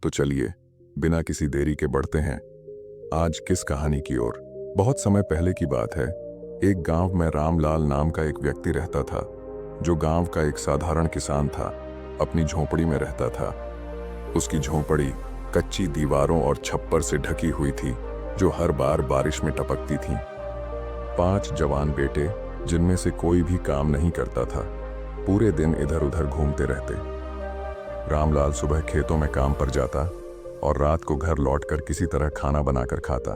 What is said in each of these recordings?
तो चलिए बिना किसी देरी के बढ़ते हैं आज किस कहानी की ओर। बहुत समय पहले की बात है। एक गांव में रामलाल नाम का एक व्यक्ति रहता था, जो गांव का एक साधारण किसान था। अपनी झोंपड़ी में रहता था। उसकी झोंपड़ी कच्ची दीवारों और छप्पर से ढकी हुई थी, जो हर बार बारिश में टपकती थी। 5 जवान बेटे, जिनमें से कोई भी काम नहीं करता था, पूरे दिन इधर उधर घूमते रहते। रामलाल सुबह खेतों में काम पर जाता और रात को घर लौटकर किसी तरह खाना बनाकर खाता।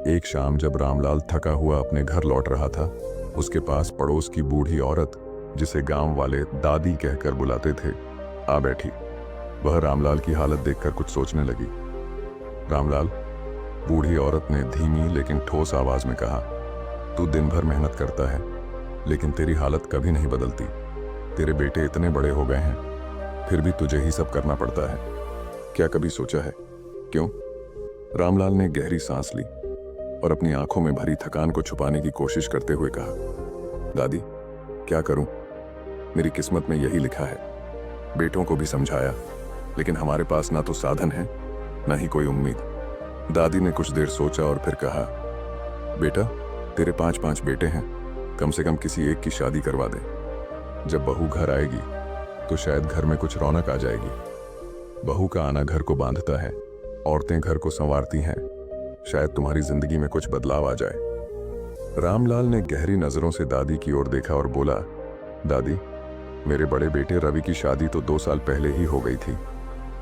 एक शाम जब रामलाल थका हुआ अपने घर लौट रहा था, उसके पास पड़ोस की बूढ़ी औरत, जिसे गांव वाले दादी कहकर बुलाते थे, आ बैठी। वह रामलाल की हालत देखकर कुछ सोचने लगी। रामलाल, बूढ़ी औरत ने धीमी लेकिन ठोस आवाज में कहा, तू दिन भर मेहनत करता है, लेकिन तेरी हालत कभी नहीं बदलती। तेरे बेटे इतने बड़े हो गए हैं, फिर भी तुझे ही सब करना पड़ता है। क्या कभी सोचा है क्यों? रामलाल ने गहरी सांस ली और अपनी आंखों में भरी थकान को छुपाने की कोशिश करते हुए कहा, दादी, क्या करूं? मेरी किस्मत में यही लिखा है। बेटों को भी समझाया, लेकिन हमारे पास ना तो साधन है, ना ही कोई उम्मीद। दादी ने कुछ देर सोचा और फिर कहा, बेटा, तेरे 5 बेटे हैं, कम से कम किसी एक की शादी करवा दे। जब बहू घर आएगी तो शायद घर में कुछ रौनक आ जाएगी। बहू का आना घर को बांधता है, औरतें घर को संवारती हैं। शायद तुम्हारी जिंदगी में कुछ बदलाव आ जाए। रामलाल ने गहरी नजरों से दादी की ओर देखा और बोला, दादी, मेरे बड़े बेटे रवि की शादी तो 2 साल पहले ही हो गई थी,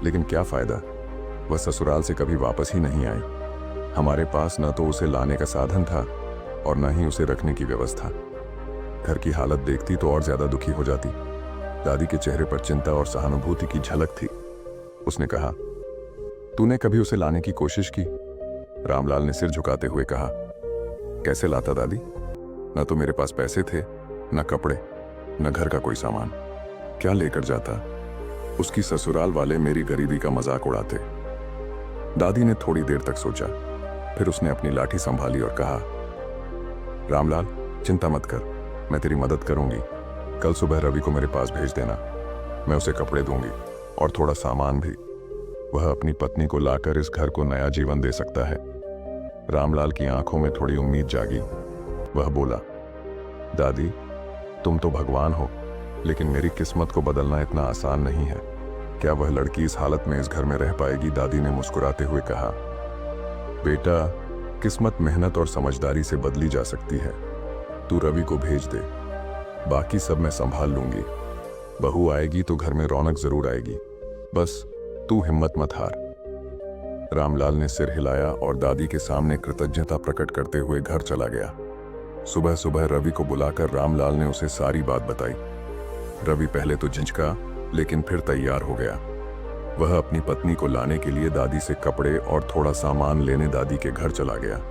लेकिन क्या फायदा? वह ससुराल से कभी वापस ही नहीं आई। हमारे पास न तो उसे लाने का साधन था और न ही उसे रखने की व्यवस्था। घर की हालत देखती तो और ज्यादा दुखी हो जाती। दादी के चेहरे पर चिंता और सहानुभूति की झलक थी। उसने कहा, तूने कभी उसे लाने की कोशिश की? रामलाल ने सिर झुकाते हुए कहा, कैसे लाता दादी? न तो मेरे पास पैसे थे, न कपड़े, न घर का कोई सामान। क्या लेकर जाता? उसकी ससुराल वाले मेरी गरीबी का मजाक उड़ाते। दादी ने थोड़ी देर तक सोचा, फिर उसने अपनी लाठी संभाली और कहा, रामलाल, चिंता मत कर, मैं तेरी मदद करूंगी। कल सुबह रवि को मेरे पास भेज देना। मैं उसे कपड़े दूंगी और थोड़ा सामान भी। वह अपनी पत्नी को लाकर इस घर को नया जीवन दे सकता है। रामलाल की आंखों में थोड़ी उम्मीद जागी। वह बोला, दादी, तुम तो भगवान हो, लेकिन मेरी किस्मत को बदलना इतना आसान नहीं है। क्या वह लड़की इस हालत में इस घर में रह पाएगी? दादी ने मुस्कुराते हुए कहा, बेटा, किस्मत मेहनत और समझदारी से बदली जा सकती है। तू रवि को भेज दे, बाकी सब मैं संभाल लूंगी। बहू आएगी तो घर में रौनक जरूर आएगी। बस तू हिम्मत मत हार। रामलाल ने सिर हिलाया और दादी के सामने कृतज्ञता प्रकट करते हुए घर चला गया। सुबह सुबह रवि को बुलाकर रामलाल ने उसे सारी बात बताई। रवि पहले तो झिझका, लेकिन फिर तैयार हो गया। वह अपनी पत्नी को लाने के लिए दादी से कपड़े और थोड़ा सामान लेने दादी के घर चला गया।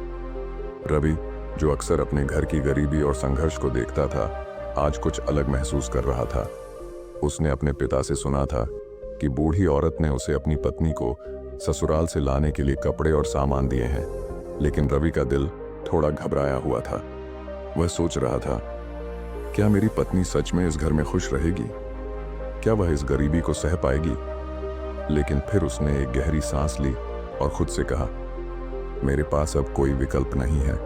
रवि, जो अक्सर अपने घर की गरीबी और संघर्ष को देखता था, आज कुछ अलग महसूस कर रहा था। उसने अपने पिता से सुना था कि बूढ़ी औरत ने उसे अपनी पत्नी को ससुराल से लाने के लिए कपड़े और सामान दिए हैं, लेकिन रवि का दिल थोड़ा घबराया हुआ था। वह सोच रहा था, क्या मेरी पत्नी सच में इस घर में खुश रहेगी? क्या वह इस गरीबी को सह पाएगी? लेकिन फिर उसने एक गहरी सांस ली और खुद से कहा, मेरे पास अब कोई विकल्प नहीं है।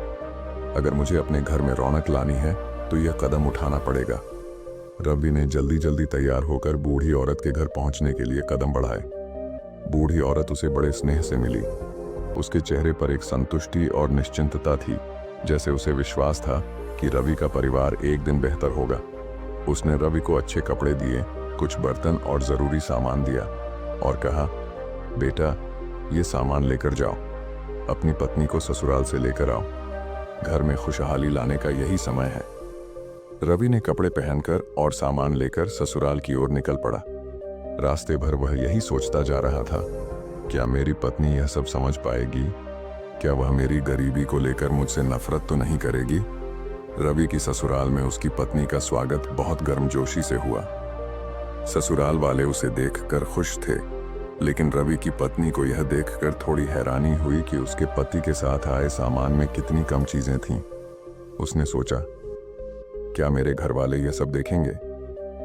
अगर मुझे अपने घर में रौनक लानी है तो यह कदम उठाना पड़ेगा। रवि ने जल्दी जल्दी तैयार होकर बूढ़ी औरत के घर पहुंचने के लिए कदम बढ़ाए। बूढ़ी औरत उसे बड़े स्नेह से मिली। उसके चेहरे पर एक संतुष्टि और निश्चिंतता थी, जैसे उसे विश्वास था कि रवि का परिवार एक दिन बेहतर होगा। उसने रवि को अच्छे कपड़े दिए, कुछ बर्तन और जरूरी सामान दिया और कहा, बेटा, ये सामान लेकर जाओ, अपनी पत्नी को ससुराल से लेकर आओ। घर में खुशहाली लाने का यही समय है। रवि ने कपड़े पहनकर और सामान लेकर ससुराल की ओर निकल पड़ा। रास्ते भर वह यही सोचता जा रहा था, क्या मेरी पत्नी यह सब समझ पाएगी? क्या वह मेरी गरीबी को लेकर मुझसे नफरत तो नहीं करेगी? रवि की ससुराल में उसकी पत्नी का स्वागत बहुत गर्मजोशी से हुआ। ससुराल वाले उसे देखकर खुश थे, लेकिन रवि की पत्नी को यह देखकर थोड़ी हैरानी हुई कि उसके पति के साथ आए सामान में कितनी कम चीजें थीं। उसने सोचा, क्या मेरे घर वाले यह सब देखेंगे?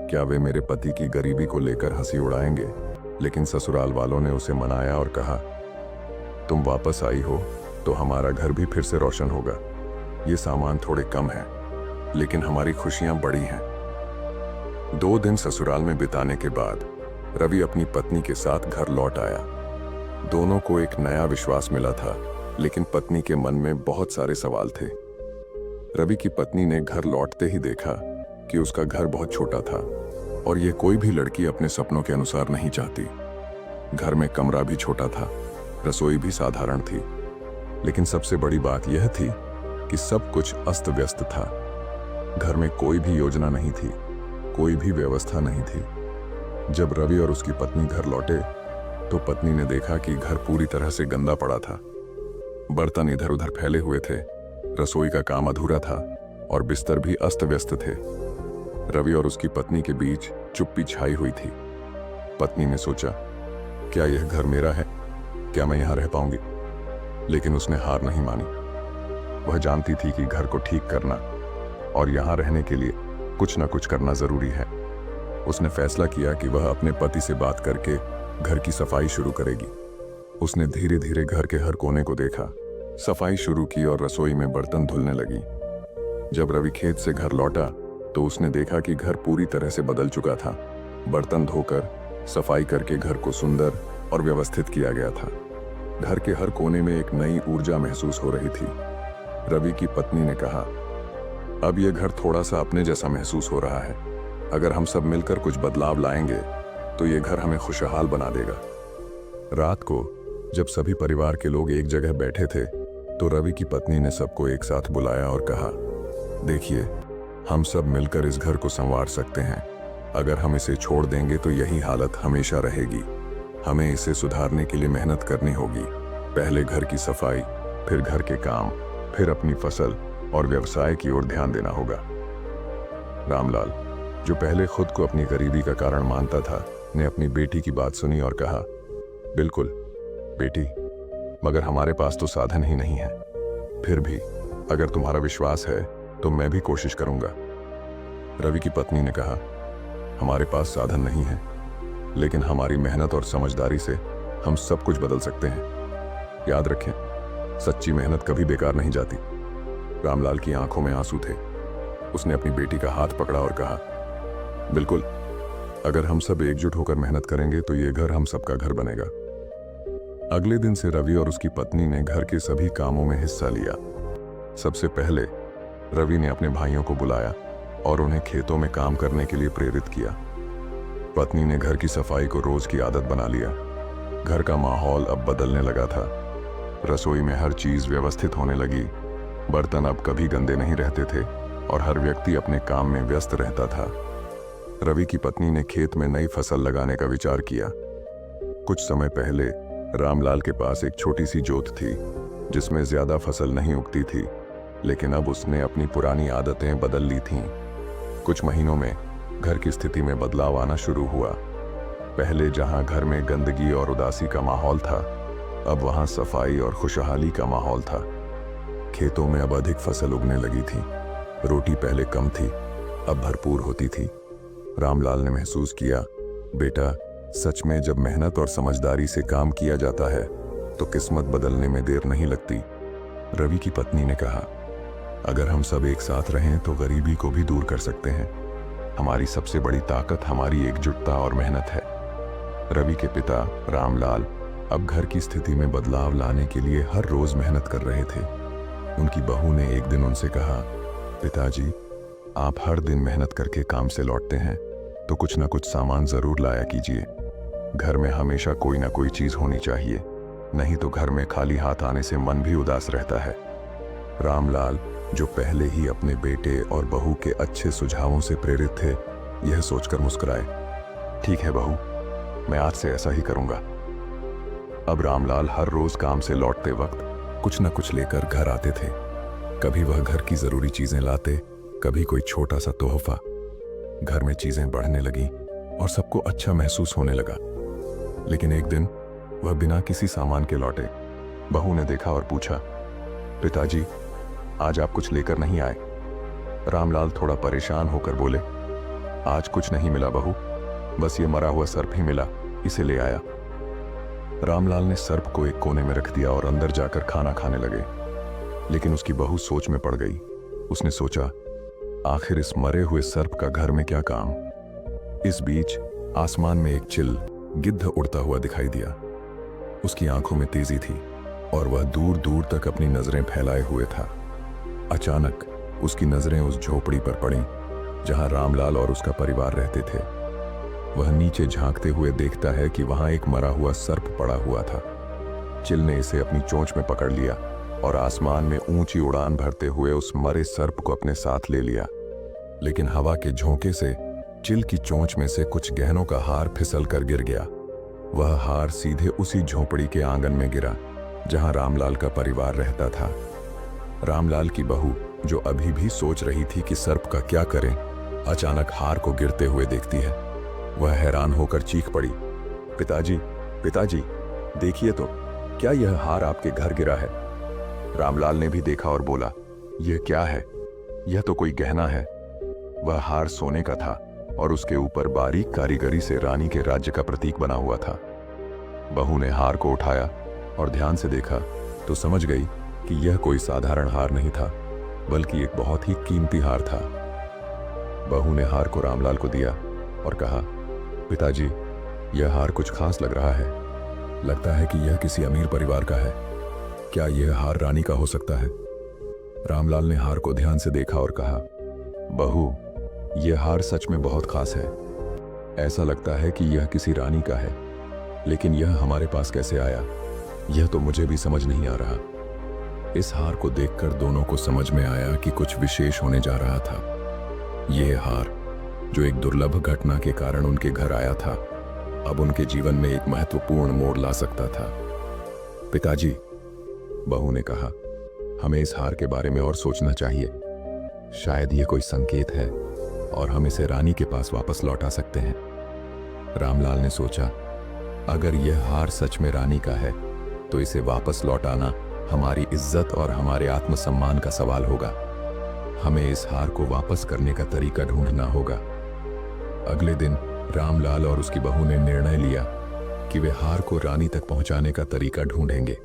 क्या वे मेरे पति की गरीबी को लेकर हंसी उड़ाएंगे? लेकिन ससुराल वालों ने उसे मनाया और कहा, तुम वापस आई हो तो हमारा घर भी फिर से रोशन होगा। ये सामान थोड़े कम है, लेकिन हमारी खुशियां बड़ी हैं। 2 दिन ससुराल में बिताने के बाद रवि अपनी पत्नी के साथ घर लौट आया। दोनों को एक नया विश्वास मिला था, लेकिन पत्नी के मन में बहुत सारे सवाल थे। रवि की पत्नी ने घर लौटते ही देखा कि उसका घर बहुत छोटा था और ये कोई भी लड़की अपने सपनों के अनुसार नहीं चाहती। घर में कमरा भी छोटा था, रसोई भी साधारण थी, लेकिन सबसे बड़ी बात यह थी कि सब कुछ अस्त व्यस्त था। घर में कोई भी योजना नहीं थी, कोई भी व्यवस्था नहीं थी। जब रवि और उसकी पत्नी घर लौटे तो पत्नी ने देखा कि घर पूरी तरह से गंदा पड़ा था। बर्तन इधर उधर फैले हुए थे, रसोई का काम अधूरा था और बिस्तर भी अस्त व्यस्त थे। रवि और उसकी पत्नी के बीच चुप्पी छाई हुई थी। पत्नी ने सोचा, क्या यह घर मेरा है? क्या मैं यहां रह पाऊंगी? लेकिन उसने हार नहीं मानी। वह जानती थी कि घर को ठीक करना और यहां रहने के लिए कुछ ना कुछ करना जरूरी है। उसने फैसला किया कि वह अपने पति से बात करके घर की सफाई शुरू करेगी। उसने धीरे धीरे घर के हर कोने को देखा, सफाई शुरू की और रसोई में बर्तन धुलने लगी। जब रवि खेत से घर लौटा तो उसने देखा कि घर पूरी तरह से बदल चुका था। बर्तन धोकर सफाई करके घर को सुंदर और व्यवस्थित किया गया था। घर के हर कोने में एक नई ऊर्जा महसूस हो रही थी। रवि की पत्नी ने कहा, अब यह घर थोड़ा सा अपने जैसा महसूस हो रहा है। अगर हम सब मिलकर कुछ बदलाव लाएंगे तो ये घर हमें खुशहाल बना देगा। रात को जब सभी परिवार के लोग एक जगह बैठे थे तो रवि की पत्नी ने सबको एक साथ बुलाया और कहा, देखिए, हम सब मिलकर इस घर को संवार सकते हैं। अगर हम इसे छोड़ देंगे तो यही हालत हमेशा रहेगी। हमें इसे सुधारने के लिए मेहनत करनी होगी। पहले घर की सफाई, फिर घर के काम, फिर अपनी फसल और व्यवसाय की ओर ध्यान देना होगा। रामलाल, जो पहले खुद को अपनी गरीबी का कारण मानता था, ने अपनी बेटी की बात सुनी और कहा, बिल्कुल बेटी, मगर हमारे पास तो साधन ही नहीं है। फिर भी अगर तुम्हारा विश्वास है तो मैं भी कोशिश करूंगा। रवि की पत्नी ने कहा, हमारे पास साधन नहीं है, लेकिन हमारी मेहनत और समझदारी से हम सब कुछ बदल सकते हैं। याद रखें, सच्ची मेहनत कभी बेकार नहीं जाती। रामलाल की आंखों में आंसू थे। उसने अपनी बेटी का हाथ पकड़ा और कहा, बिल्कुल, अगर हम सब एकजुट होकर मेहनत करेंगे तो ये घर हम सबका घर बनेगा। अगले दिन से रवि और उसकी पत्नी ने घर के सभी कामों में हिस्सा लिया। सबसे पहले रवि ने अपने भाइयों को बुलाया और उन्हें खेतों में काम करने के लिए प्रेरित किया। पत्नी ने घर की सफाई को रोज की आदत बना लिया। घर का माहौल अब बदलने लगा था। रसोई में हर चीज व्यवस्थित होने लगी। बर्तन अब कभी गंदे नहीं रहते थे और हर व्यक्ति अपने काम में व्यस्त रहता था। रवि की पत्नी ने खेत में नई फसल लगाने का विचार किया। कुछ समय पहले रामलाल के पास एक छोटी सी जोत थी जिसमें ज्यादा फसल नहीं उगती थी, लेकिन अब उसने अपनी पुरानी आदतें बदल ली थीं। कुछ महीनों में घर की स्थिति में बदलाव आना शुरू हुआ। पहले जहां घर में गंदगी और उदासी का माहौल था, अब वहां सफाई और खुशहाली का माहौल था। खेतों में अब अधिक फसल उगने लगी थी। रोटी पहले कम थी, अब भरपूर होती थी। रामलाल ने महसूस किया, बेटा, सच में जब मेहनत और समझदारी से काम किया जाता है तो किस्मत बदलने में देर नहीं लगती। रवि की पत्नी ने कहा, अगर हम सब एक साथ रहें तो गरीबी को भी दूर कर सकते हैं। हमारी सबसे बड़ी ताकत हमारी एकजुटता और मेहनत है। रवि के पिता रामलाल अब घर की स्थिति में बदलाव लाने के लिए हर रोज मेहनत कर रहे थे। उनकी बहू ने एक दिन उनसे कहा, पिताजी, आप हर दिन मेहनत करके काम से लौटते हैं तो कुछ ना कुछ सामान जरूर लाया कीजिए। घर में हमेशा कोई ना कोई चीज होनी चाहिए, नहीं तो घर में खाली हाथ आने से मन भी उदास रहता है। रामलाल, जो पहले ही अपने बेटे और बहू के अच्छे सुझावों से प्रेरित थे, यह सोचकर मुस्कुराए। ठीक है बहू, मैं आज से ऐसा ही करूंगा। अब रामलाल हर रोज काम से लौटते वक्त कुछ न कुछ लेकर घर आते थे। कभी वह घर की जरूरी चीजें लाते, कभी कोई छोटा सा तोहफा। घर में चीजें बढ़ने लगी और सबको अच्छा महसूस होने लगा। लेकिन एक दिन वह बिना किसी सामान के लौटे। बहू ने देखा और पूछा, पिताजी, आज आप कुछ लेकर नहीं आए? रामलाल थोड़ा परेशान होकर बोले, आज कुछ नहीं मिला बहू, बस ये मरा हुआ सर्प ही मिला। इसे ले आया। रामलाल ने सर्प को एक कोने में रख दिया और अंदर जाकर खाना खाने लगे। लेकिन उसकी बहू सोच में पड़ गई। उसने सोचा, आखिर इस मरे हुए सर्प का घर में क्या काम। इस बीच आसमान में एक चिल गिद्ध उड़ता हुआ दिखाई दिया। उसकी आंखों में तेजी थी और वह दूर दूर तक अपनी नजरें फैलाए हुए था। अचानक उसकी नजरें उस झोपड़ी पर पड़ीं जहां रामलाल और उसका परिवार रहते थे। वह नीचे झांकते हुए देखता है कि वहां एक मरा हुआ सर्प पड़ा हुआ था। चिल ने इसे अपनी चोंच में पकड़ लिया और आसमान में ऊंची उड़ान भरते हुए उस मरे सर्प को अपने साथ ले लिया। लेकिन हवा के झोंके से चिल की चोंच में से कुछ गहनों का हार फिसल कर गिर गया। वह हार सीधे उसी झोपड़ी के आंगन में गिरा जहां रामलाल का परिवार रहता था। रामलाल की बहू, जो अभी भी सोच रही थी कि सर्प का क्या करें, अचानक हार को गिरते हुए देखती है। वह हैरान होकर चीख पड़ी, पिताजी, पिताजी, देखिए तो, क्या यह हार आपके घर गिरा है? रामलाल ने भी देखा और बोला, यह क्या है? यह तो कोई गहना है। वह हार सोने का था और उसके ऊपर बारीक कारीगरी से रानी के राज्य का प्रतीक बना हुआ था। बहू ने हार को उठाया और ध्यान से देखा तो समझ गई कि यह कोई साधारण हार नहीं था, बल्कि एक बहुत ही कीमती हार था। बहू ने हार को रामलाल को दिया और कहा, पिताजी, यह हार कुछ खास लग रहा है। लगता है कि यह किसी अमीर परिवार का है। क्या यह हार रानी का हो सकता है? रामलाल ने हार को ध्यान से देखा और कहा, बहू, यह हार सच में बहुत खास है। ऐसा लगता है कि यह किसी रानी का है, लेकिन यह हमारे पास कैसे आया, यह तो मुझे भी समझ नहीं आ रहा। इस हार को देखकर दोनों को समझ में आया कि कुछ विशेष होने जा रहा था। यह हार, जो एक दुर्लभ घटना के कारण उनके घर आया था, अब उनके जीवन में एक महत्वपूर्ण मोड़ ला सकता था। पिताजी, बहू ने कहा, हमें इस हार के बारे में और सोचना चाहिए। शायद यह कोई संकेत है और हम इसे रानी के पास वापस लौटा सकते हैं। रामलाल ने सोचा, अगर यह हार सच में रानी का है तो इसे वापस लौटाना हमारी इज्जत और हमारे आत्मसम्मान का सवाल होगा। हमें इस हार को वापस करने का तरीका ढूंढना होगा। अगले दिन रामलाल और उसकी बहू ने निर्णय लिया कि वे हार को रानी तक पहुंचाने का तरीका ढूंढेंगे।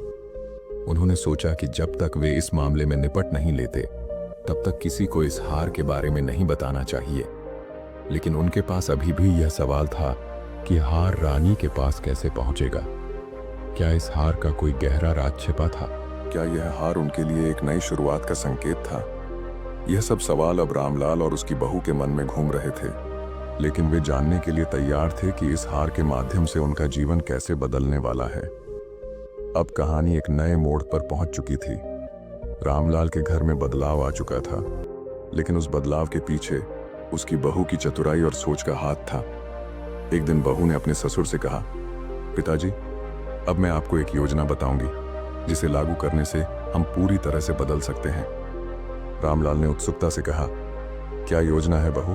उन्होंने सोचा कि जब तक वे इस मामले में निपट नहीं लेते, तब तक किसी को इस हार के बारे में नहीं बताना चाहिए। लेकिन उनके पास अभी भी यह सवाल था कि हार रानी के पास कैसे पहुंचेगा। क्या इस हार का कोई गहरा राज छिपा था? क्या यह हार उनके लिए एक नई शुरुआत का संकेत था? यह सब सवाल अब रामलाल और उसकी बहू के मन में घूम रहे थे, लेकिन वे जानने के लिए तैयार थे कि इस हार के माध्यम से उनका जीवन कैसे बदलने वाला है। अब कहानी एक नए मोड़ पर पहुंच चुकी थी। रामलाल के घर में बदलाव आ चुका था, लेकिन उस बदलाव के पीछे उसकी बहू की चतुराई और सोच का हाथ था। एक दिन बहू ने अपने ससुर से कहा, पिताजी, अब मैं आपको एक योजना बताऊंगी जिसे लागू करने से हम पूरी तरह से बदल सकते हैं। रामलाल ने उत्सुकता से कहा, क्या योजना है बहू?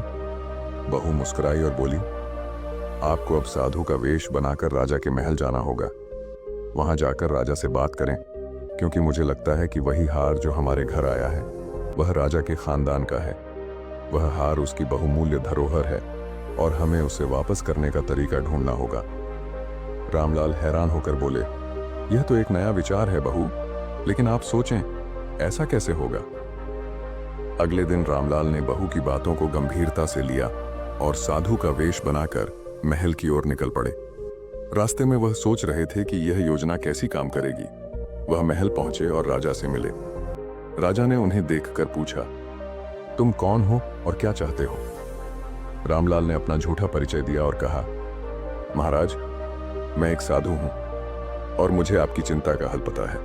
बहू मुस्कुराई और बोली, आपको अब साधु का वेश बनाकर राजा के महल जाना होगा। वहां जाकर राजा से बात करें, क्योंकि मुझे लगता है कि वही हार जो हमारे घर आया है वह राजा के खानदान का है। वह हार उसकी बहुमूल्य धरोहर है और हमें उसे वापस करने का तरीका ढूंढना होगा। रामलाल हैरान होकर बोले, यह तो एक नया विचार है बहू, लेकिन आप सोचें, ऐसा कैसे होगा? अगले दिन रामलाल ने बहू की बातों को गंभीरता से लिया और साधु का वेश बनाकर महल की ओर निकल पड़े। रास्ते में वह सोच रहे थे कि यह योजना कैसी काम करेगी। वह महल पहुंचे और राजा से मिले। राजा ने उन्हें देखकर पूछा, तुम कौन हो और क्या चाहते हो? रामलाल ने अपना झूठा परिचय दिया और कहा, महाराज, मैं एक साधु हूं और मुझे आपकी चिंता का हल पता है।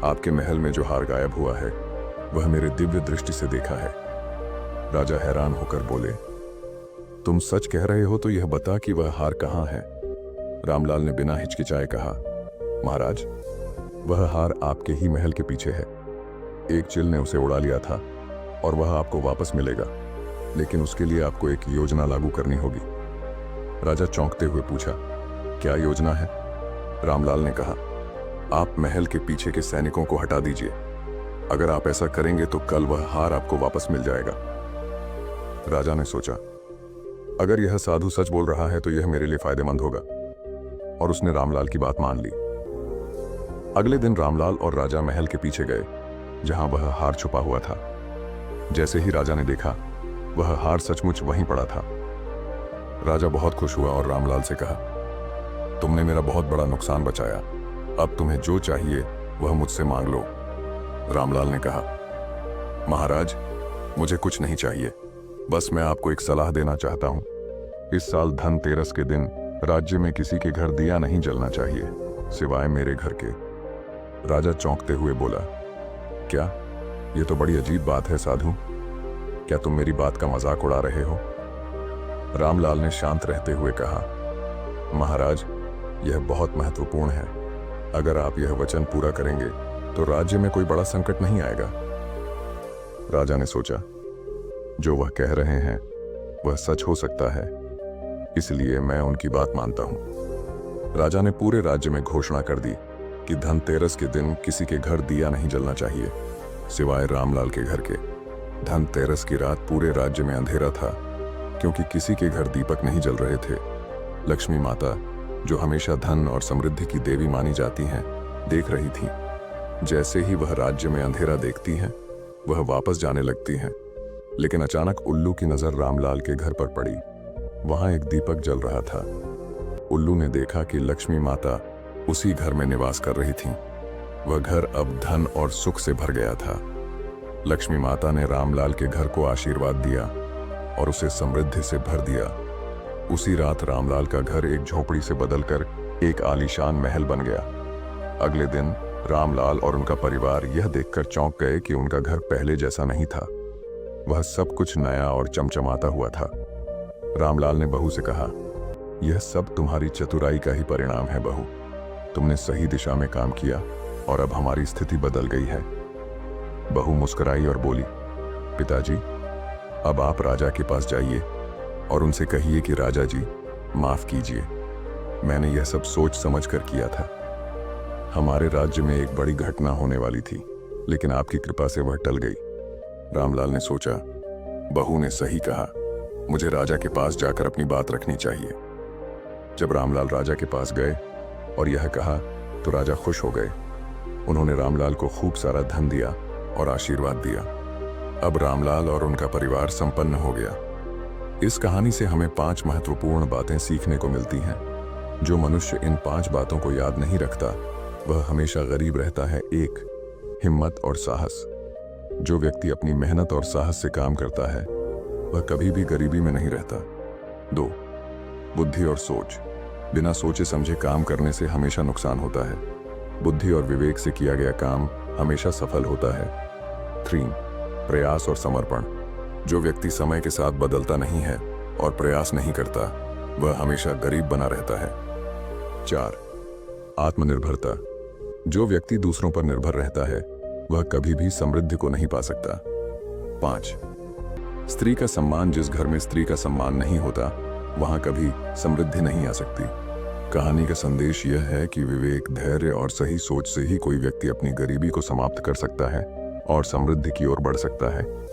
आपके महल में जो हार गायब हुआ है वह मेरे दिव्य दृष्टि से देखा है। राजा हैरान होकर बोले, तुम सच कह रहे हो तो यह बता कि वह हार कहाँ है? रामलाल ने बिना हिचकिचाए कहा, महाराज, वह हार आपके ही महल के पीछे है। एक चिल ने उसे उड़ा लिया था और वह आपको वापस मिलेगा, लेकिन उसके लिए आपको एक योजना लागू करनी होगी। राजा चौंकते हुए पूछा, क्या योजना है? रामलाल ने कहा, आप महल के पीछे के सैनिकों को हटा दीजिए। अगर आप ऐसा करेंगे तो कल वह हार आपको वापस मिल जाएगा। राजा ने सोचा, अगर यह साधु सच बोल रहा है तो यह मेरे लिए फायदेमंद होगा। और उसने रामलाल की बात मान ली। अगले दिन रामलाल और राजा महल के पीछे गए, जहां वह हार छुपा हुआ था। जैसे ही राजा ने देखा, वह हार सचमुच वहीं पड़ा था। राजा बहुत खुश हुआ और रामलाल से कहा, तुमने मेरा बहुत बड़ा नुकसान बचाया। अब तुम्हें जो चाहिए वह मुझसे मांग लो। रामलाल ने कहा, महाराज, मुझे कुछ नहीं चाहिए, बस मैं आपको एक सलाह देना चाहता हूं। इस साल धनतेरस के दिन राज्य में किसी के घर दिया नहीं जलना चाहिए, सिवाय मेरे घर के। राजा चौंकते हुए बोला, क्या? ये तो बड़ी अजीब बात है साधु। क्या तुम मेरी बात का मजाक उड़ा रहे हो? रामलाल ने शांत रहते हुए कहा, महाराज, यह बहुत महत्वपूर्ण है। अगर आप यह वचन पूरा करेंगे तो राज्य में कोई बड़ा संकट नहीं आएगा। राजा ने सोचा, जो वह कह रहे हैं वह सच हो सकता है, इसलिए मैं उनकी बात मानता हूं। राजा ने पूरे राज्य में घोषणा कर दी कि धनतेरस के दिन किसी के घर दिया नहीं जलना चाहिए, सिवाय रामलाल के घर के। धनतेरस की रात पूरे राज्य में अंधेरा था, क्योंकि किसी के घर दीपक नहीं जल रहे थे। लक्ष्मी माता, जो हमेशा धन और समृद्धि की देवी मानी जाती हैं, देख रही थी। जैसे ही वह राज्य में अंधेरा देखती हैं, वह वापस जाने लगती हैं। लेकिन अचानक उल्लू की नजर रामलाल के घर पर पड़ी। वहां एक दीपक जल रहा था। उल्लू ने देखा कि लक्ष्मी माता उसी घर में निवास कर रही थीं। वह घर अब धन और सुख से भर गया था। लक्ष्मी माता ने रामलाल के घर को आशीर्वाद दिया और उसे समृद्धि से भर दिया। उसी रात रामलाल का घर एक झोपड़ी से बदलकर एक आलीशान महल बन गया। अगले दिन रामलाल और उनका परिवार यह देखकर चौंक गए कि उनका घर पहले जैसा नहीं था। वह सब कुछ नया और चमचमाता हुआ था। रामलाल ने बहू से कहा, यह सब तुम्हारी चतुराई का ही परिणाम है बहू। तुमने सही दिशा में काम किया और अब हमारी स्थिति बदल गई है। बहू मुस्कुराई और बोली, पिताजी, अब आप राजा के पास जाइए और उनसे कहिए कि राजा जी, माफ कीजिए, मैंने यह सब सोच समझ कर किया था। हमारे राज्य में एक बड़ी घटना होने वाली थी, लेकिन आपकी कृपा से वह टल गई। रामलाल ने सोचा, बहू ने सही कहा, मुझे राजा के पास जाकर अपनी बात रखनी चाहिए। जब रामलाल राजा के पास गए और यह कहा तो राजा खुश हो गए। उन्होंने रामलाल को खूब सारा धन दिया और आशीर्वाद दिया। अब रामलाल और उनका परिवार संपन्न हो गया। इस कहानी से हमें 5 महत्वपूर्ण बातें सीखने को मिलती हैं। जो मनुष्य इन 5 बातों को याद नहीं रखता, वह हमेशा गरीब रहता है। 1, हिम्मत और साहस। जो व्यक्ति अपनी मेहनत और साहस से काम करता है, वह कभी भी गरीबी में नहीं रहता। 2, बुद्धि और सोच। बिना सोचे समझे काम करने से हमेशा नुकसान होता है। बुद्धि और विवेक से किया गया काम हमेशा सफल होता है। 3, प्रयास और समर्पण। जो व्यक्ति समय के साथ बदलता नहीं है और प्रयास नहीं करता, वह हमेशा गरीब बना रहता है। 4, आत्मनिर्भरता। जो व्यक्ति दूसरों पर निर्भर रहता है, वह कभी भी समृद्धि को नहीं पा सकता। 5, स्त्री का सम्मान। जिस घर में स्त्री का सम्मान नहीं होता, वहां कभी समृद्धि नहीं आ सकती। कहानी का संदेश यह है कि विवेक, धैर्य और सही सोच से ही कोई व्यक्ति अपनी गरीबी को समाप्त कर सकता है और समृद्धि की ओर बढ़ सकता है।